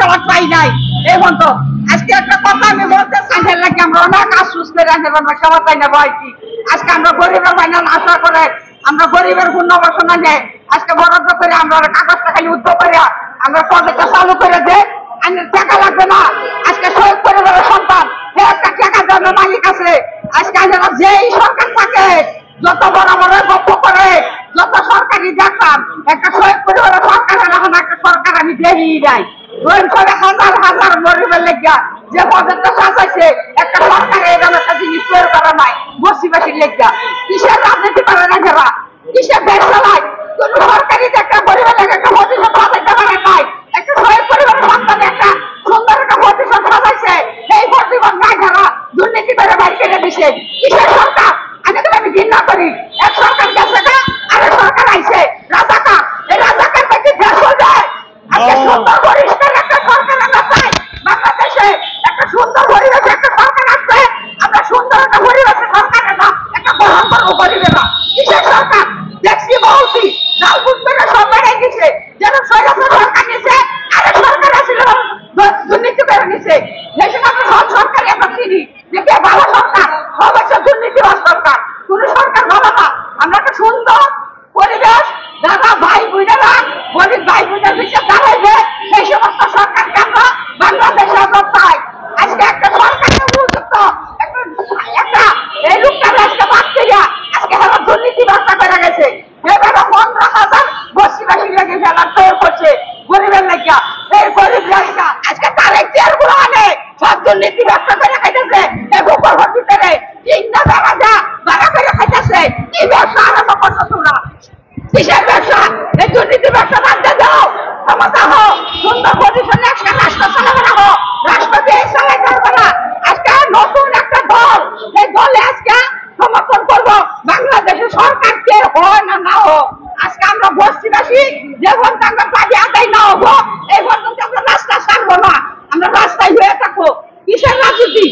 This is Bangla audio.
জবাব পাই নাই। এখন তো আজকে একটা কথা আমি বলতে চাই লাগে আমরা অনেক আশ্বাস করে আমরা সবার চাই না বয়সী আজকে আমরা গরিবের ফাইনাল আশা করে আমরা গরিবের পুনর্বাসনা নেই আজকে বরাদ্দ করে আমরা কাগজটা খালি উদ্যোগ করে আমরা প্রজেক্টটা চালু করে দেয় টাকা লাগবে না আজকে শহীদ পরিবারের সন্তান একটা টাকা দেওয়ার মালিক আছে আজকে যেই সরকার থাকে যত বড় বড় গপ্প করে যত সরকারি দেখান একটা শহীদ পরিবারের সরকার এখন একটা সরকার আমি দেখি নাই করে হাজার হাজার গরিবের লেগা যে প্রজেক্টটা সাজাইছে একটা সরকার এরকম একটা জিনিস তৈরি করা নাই বসিবাসীর লেগা কিসের রাজনীতি করে না যারা কিসের দেশ চালায় কোন সরকারি একটা গরিবের লেগে একটা প্রতিষ্ঠান সাজাইতে পারে নাই একটা শহীদ পরিবারের সন্তান একটা সুন্দর একটা প্রতিষ্ঠান সাজাইছে এই প্রতিষ্ঠান না যারা দুর্নীতি করে বাইর কেটে দিছে কিসের সরকার আগে তো আমি ঘৃণা করি এক সরকার গেছে না আরেক সরকার আইছে রাজাকা এই রাজাকার পেটে দেশ হয়ে যায় আজকে সুন্দর পরিষ্কার একটা সরকার আমরা চাই বাংলাদেশে একটা সুন্দর পরিবেশে একটা সরকার আসবে আমরা সুন্দর একটা পরিবেশে সরকার একটা গ্রহণ করবো পরিবেশ কিসের সরকার দেখছি বলছি লালপুর থেকে সরকার গেছে যেন সরকার নিছে আরেক সরকার আসলে দুর্নীতি করে নিছে দেশে আমরা সব সরকারই আমরা চিনি যে কে ভালো সরকার অবশ্য দুর্নীতিবাজ সরকার কোন সরকার ভালো না আমরা একটা সুন্দর পরিবেশ দাদা ভাই বোনেরা গরিব ভাই বোনের বিষয়ে দাঁড়াইবে সেই সমস্ত সরকারকে আমরা বাংলাদেশে আমরা চাই আজকে একটা সরকারের উপযুক্ত একটা এই লোকটা আজকে বাদ করিয়া আজকে আমার দুর্নীতি ব্যবস্থা করে গেছে এবারে 15,000 বস্তিবাসী লেগে ফেলার তৈরি করছে গরিবের লেগা এই গরিব লেগা আজকে তারেক চেয়ার গুলো আনে সব দুর্নীতি ব্যবস্থা করে খাইতেছে এই ভূগর্ভের ভিতরে তিনটা জায়গা ভাড়া করে খাইতেছে কি ব্যবসা আরম্ভ করছো তোমরা কিসের ব্যবসা এই দুর্নীতি ব্যবসা বাদ দাও ক্ষমতা হোক সুন্দর পজিশনে একটা রাষ্ট্র চালাবে না হোক রাষ্ট্র দিয়ে চালাই করবে না আজকে নতুন একটা দল এই দলে আজকে সমর্থন করবো বাংলাদেশের সরকার কে হয় না না হোক আজকে আমরা বস্তিবাসী যে পর্যন্ত আমরা দাবি আদায় না হবো এই পর্যন্ত আমরা রাস্তা ছাড়বো না আমরা রাস্তায় হয়ে থাকবো কিসের রাজনীতি